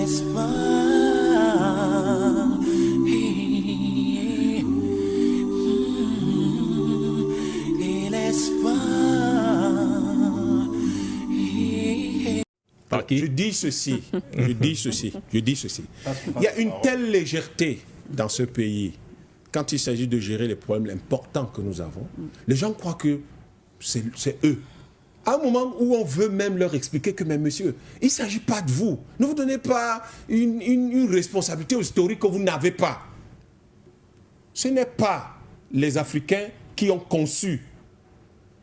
Je dis ceci. Il y a une telle légèreté dans ce pays quand il s'agit de gérer les problèmes importants que nous avons. Les gens croient que c'est eux. À un moment où on veut même leur expliquer que, mais monsieur, il ne s'agit pas de vous. Ne vous donnez pas une responsabilité historique que vous n'avez pas. Ce n'est pas les Africains qui ont conçu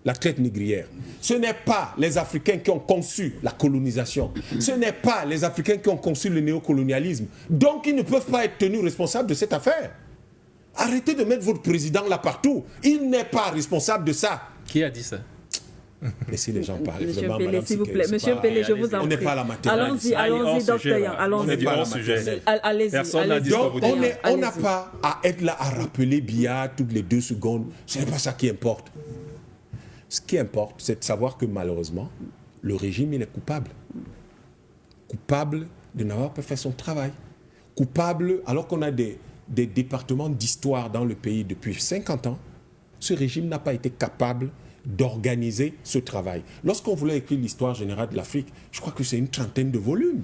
la traite négrière. Ce n'est pas les Africains qui ont conçu la colonisation. Ce n'est pas les Africains qui ont conçu le néocolonialisme. Donc, ils ne peuvent pas être tenus responsables de cette affaire. Arrêtez de mettre votre président là partout. Il n'est pas responsable de ça. Qui a dit ça? Laissez les gens parler. Monsieur Pélé, s'il vous plaît. Monsieur Pélé, je vous en prie. On n'est pas à la matière. Allons-y, docteur Yan. On n'est pas à la matière. Allez-y. Personne n'a dit ce que vous dites. On n'a pas à être là à rappeler Biya toutes les 2 secondes. Ce n'est pas ça qui importe. Ce qui importe, c'est de savoir que malheureusement, le régime, il est coupable. Coupable de n'avoir pas fait son travail. Coupable, alors qu'on a des départements d'histoire dans le pays depuis 50 ans, ce régime n'a pas été capable d'organiser ce travail. Lorsqu'on voulait écrire l'histoire générale de l'Afrique, je crois que c'est une 30aine de volumes.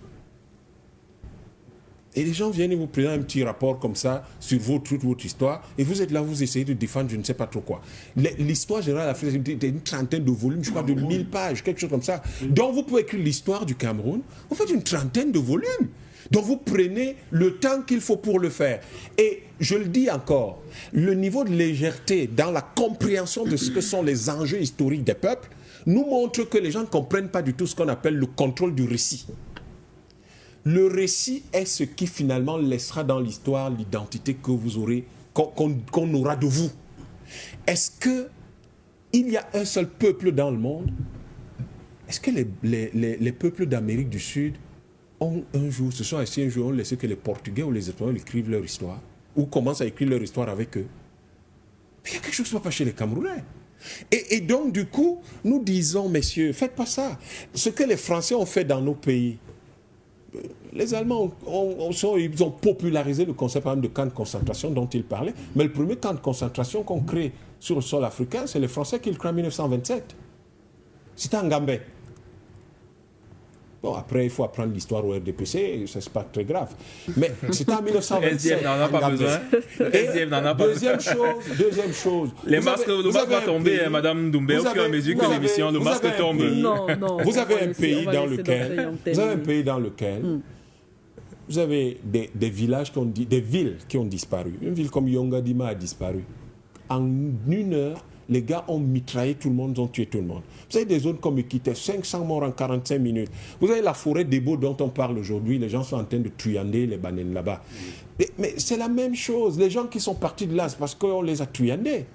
Et les gens viennent et vous prennent un petit rapport comme ça sur toute votre histoire, et vous êtes là, vous essayez de défendre je ne sais pas trop quoi. L'histoire générale de l'Afrique, c'est une 30aine de volumes, je crois de 1000 pages, quelque chose comme ça. Donc vous pouvez écrire l'histoire du Cameroun, vous faites une 30aine de volumes. Donc vous prenez le temps qu'il faut pour le faire. Et je le dis encore, le niveau de légèreté dans la compréhension de ce que sont les enjeux historiques des peuples nous montre que les gens ne comprennent pas du tout ce qu'on appelle le contrôle du récit. Le récit est ce qui finalement laissera dans l'histoire l'identité que vous aurez, qu'on aura de vous. Est-ce qu'il y a un seul peuple dans le monde? Est-ce que les peuples d'Amérique du Sud ont un jour, se sont assis un jour, ont laissé que les Portugais ou les Espagnols écrivent leur histoire, ou commencent à écrire leur histoire avec eux? Mais il y a quelque chose qui ne va pas chez les Camerounais. Et donc, du coup, nous disons, messieurs, faites pas ça. Ce que les Français ont fait dans nos pays, les Allemands ils ont popularisé le concept de camp de concentration dont ils parlaient, mais le premier camp de concentration qu'on crée sur le sol africain, c'est les Français qui le créent en 1927. C'était en Gambais. Bon, après, il faut apprendre l'histoire au RDPC, ça c'est pas très grave. Mais c'était en 1927. SDF n'en a pas besoin. SDF n'en a pas besoin. Deuxième chose. Le masque va tomber, Madame Doumbé, au fur et à mesure que l'émission, le masque tombe. Vous avez un pays dans lequel vous avez des villages des villes qui ont disparu. Une ville comme Yongadima a disparu. En 1 heure, les gars ont mitraillé tout le monde, ils ont tué tout le monde. Vous avez des zones comme Ekité, 500 morts en 45 minutes. Vous avez la forêt d'Ebo dont on parle aujourd'hui, les gens sont en train de truander les bananes là-bas. Mais c'est la même chose, les gens qui sont partis de là, c'est parce qu'on les a truandés.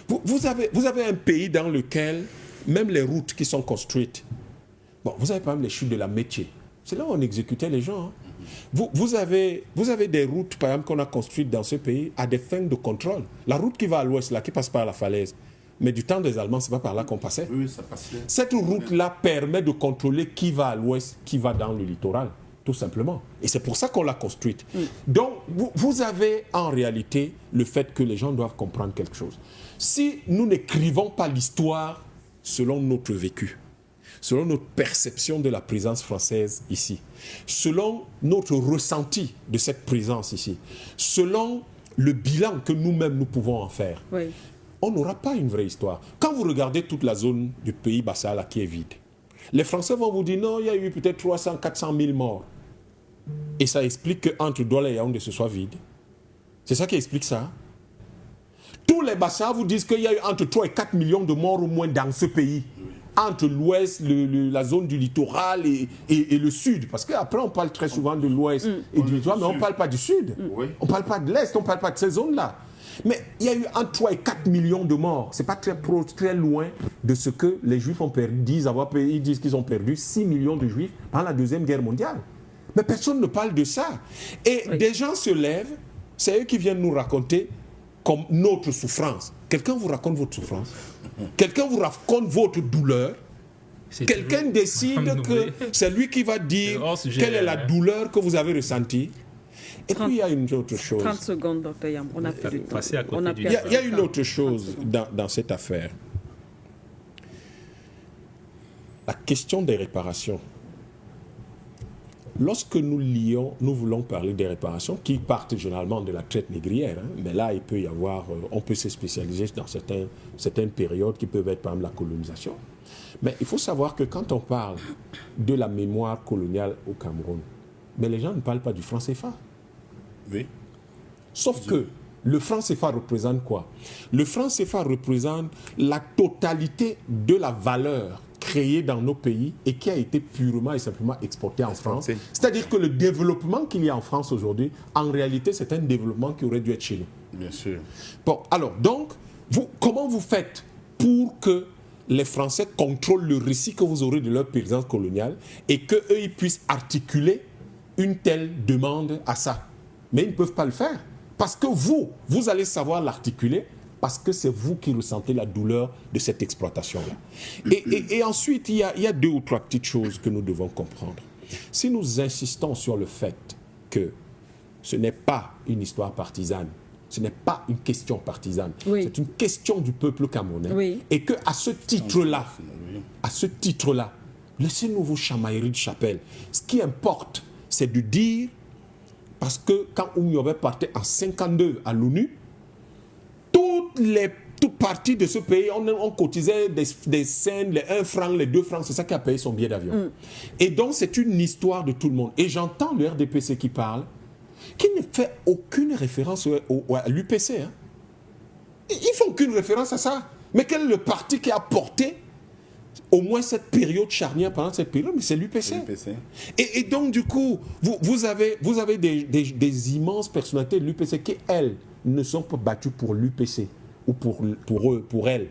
Vous avez un pays dans lequel, même les routes qui sont construites, bon, vous avez par exemple les chutes de la Métier, c'est là où on exécutait les gens. Hein. Vous avez des routes, par exemple, qu'on a construites dans ce pays à des fins de contrôle. La route qui va à l'ouest, là, qui passe par la falaise, mais du temps des Allemands, c'est pas par là qu'on passait. Oui, ça passait. Cette route-là permet de contrôler qui va à l'ouest, qui va dans le littoral, tout simplement. Et c'est pour ça qu'on l'a construite. Donc, vous avez en réalité le fait que les gens doivent comprendre quelque chose. Si nous n'écrivons pas l'histoire selon notre vécu, selon notre perception de la présence française ici, selon notre ressenti de cette présence ici, selon le bilan que nous-mêmes nous pouvons en faire, oui, on n'aura pas une vraie histoire. Quand vous regardez toute la zone du pays Bassa qui est vide, les Français vont vous dire non, il y a eu peut-être 300, 400 000 morts. Et ça explique qu'entre Douala et Yaoundé ce soit vide. C'est ça qui explique ça. Tous les Bassa vous disent qu'il y a eu entre 3 et 4 millions de morts au moins dans ce pays. Entre l'ouest, la zone du littoral et le sud. Parce qu'après, on parle très souvent de l'ouest et du littoral, mais on ne parle pas du sud. On ne parle pas de l'est, on ne parle pas de ces zones-là. Mais il y a eu entre 3 et 4 millions de morts. Ce n'est pas très loin de ce que les Juifs ont perdu. Ils disent qu'ils ont perdu 6 millions de Juifs pendant la Deuxième Guerre mondiale. Mais personne ne parle de ça. Et des gens se lèvent, c'est eux qui viennent nous raconter comme notre souffrance. Quelqu'un vous raconte votre souffrance? Quelqu'un vous raconte votre douleur? Quelqu'un décide que c'est lui qui va dire quelle est la douleur que vous avez ressentie. Et puis il y a une autre chose. 30 secondes, docteur Yam. On a plus de temps. Il y a une autre chose dans cette affaire. La question des réparations. Lorsque nous voulons parler des réparations qui partent généralement de la traite négrière, mais là il peut y avoir, on peut se spécialiser dans certaines périodes qui peuvent être par exemple la colonisation. Mais il faut savoir que quand on parle de la mémoire coloniale au Cameroun, mais les gens ne parlent pas du franc CFA. Oui. Sauf que le franc CFA représente quoi? Le franc CFA représente la totalité de la valeur créée dans nos pays et qui a été purement et simplement exportée en France. C'est-à-dire que le développement qu'il y a en France aujourd'hui, en réalité, c'est un développement qui aurait dû être chez nous. Bien sûr. Bon, alors, donc, comment vous faites pour que les Français contrôlent le récit que vous aurez de leur présence coloniale et qu'eux, ils puissent articuler une telle demande à ça? Mais ils ne peuvent pas le faire. Parce que vous allez savoir l'articuler parce que c'est vous qui ressentez la douleur de cette exploitation-là. Et ensuite, il y a 2 ou 3 petites choses que nous devons comprendre. Si nous insistons sur le fait que ce n'est pas une histoire partisane, ce n'est pas une question partisane, c'est une question du peuple camerounais, et qu'à ce titre-là, laissez-nous vos chamailleries de chapelle. Ce qui importe, c'est de dire, parce que quand Oumyobé partait en 52 à l'ONU, toutes parties de ce pays, on cotisait des cents, les 1 franc, les 2 francs, c'est ça qui a payé son billet d'avion. Et donc, c'est une histoire de tout le monde. Et j'entends le RDPC qui parle, qui ne fait aucune référence à l'UPC. Hein. Ils ne font aucune référence à ça. Mais quel est le parti qui a porté au moins cette période charnière pendant cette période? Mais c'est l'UPC. Et donc, du coup, vous avez des immenses personnalités de l'UPC qui, elles, ne sont pas battues pour l'UPC ou pour elles.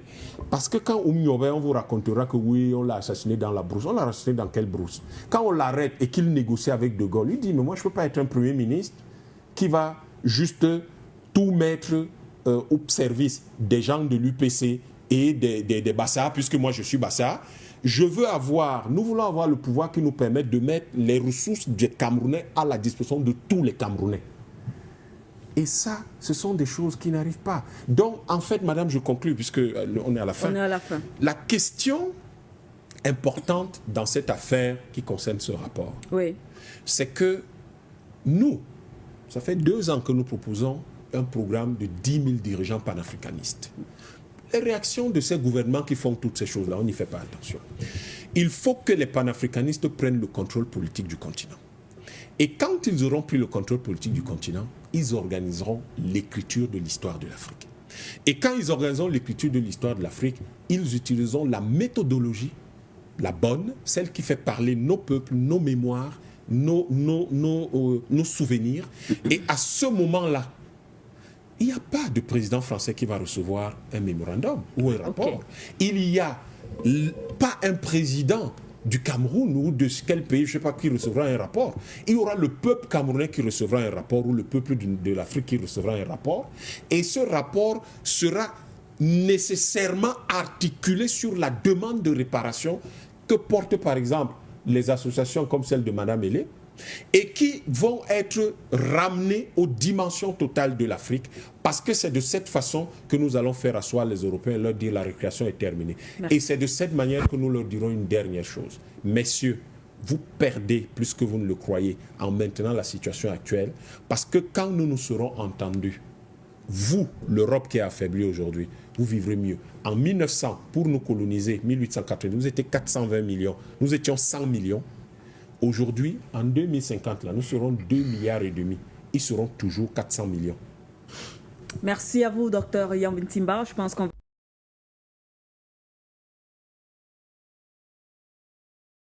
Parce que quand Oumyobé, on vous racontera que oui, on l'a assassiné dans la brousse. On l'a assassiné dans quelle brousse? Quand on l'arrête et qu'il négocie avec De Gaulle, il dit, mais moi, je ne peux pas être un Premier ministre qui va juste tout mettre au service des gens de l'UPC et des Bassa, puisque moi, je suis Bassa. Nous voulons avoir le pouvoir qui nous permette de mettre les ressources des Camerounais à la disposition de tous les Camerounais. Et ça, ce sont des choses qui n'arrivent pas. Donc, en fait, madame, je conclue, puisqu'on est à la fin. On est à la fin. La question importante dans cette affaire qui concerne ce rapport, c'est que nous, ça fait 2 ans que nous proposons un programme de 10 000 dirigeants panafricanistes. Les réactions de ces gouvernements qui font toutes ces choses-là, on n'y fait pas attention. Il faut que les panafricanistes prennent le contrôle politique du continent. Et quand ils auront pris le contrôle politique du continent, ils organiseront l'écriture de l'histoire de l'Afrique. Et quand ils organiseront l'écriture de l'histoire de l'Afrique, ils utiliseront la méthodologie, la bonne, celle qui fait parler nos peuples, nos mémoires, nos souvenirs. Et à ce moment-là, il n'y a pas de président français qui va recevoir un mémorandum ou un rapport. Il n'y a pas un président du Cameroun ou de quel pays, je ne sais pas, qui recevra un rapport. Il y aura le peuple camerounais qui recevra un rapport ou le peuple de l'Afrique qui recevra un rapport. Et ce rapport sera nécessairement articulé sur la demande de réparation que portent par exemple les associations comme celle de Mme Hélé, et qui vont être ramenés aux dimensions totales de l'Afrique, parce que c'est de cette façon que nous allons faire asseoir les Européens et leur dire la récréation est terminée. Merci. Et c'est de cette manière que nous leur dirons une dernière chose. Messieurs, vous perdez plus que vous ne le croyez en maintenant la situation actuelle, parce que quand nous nous serons entendus, vous, l'Europe qui est affaiblie aujourd'hui, vous vivrez mieux. En 1900, pour nous coloniser, 1880, nous étions 420 millions, nous étions 100 millions. Aujourd'hui, en 2050, là, nous serons 2,5 milliards. Ils seront toujours 400 millions. Merci à vous, docteur Yam Timba. Je pense qu'on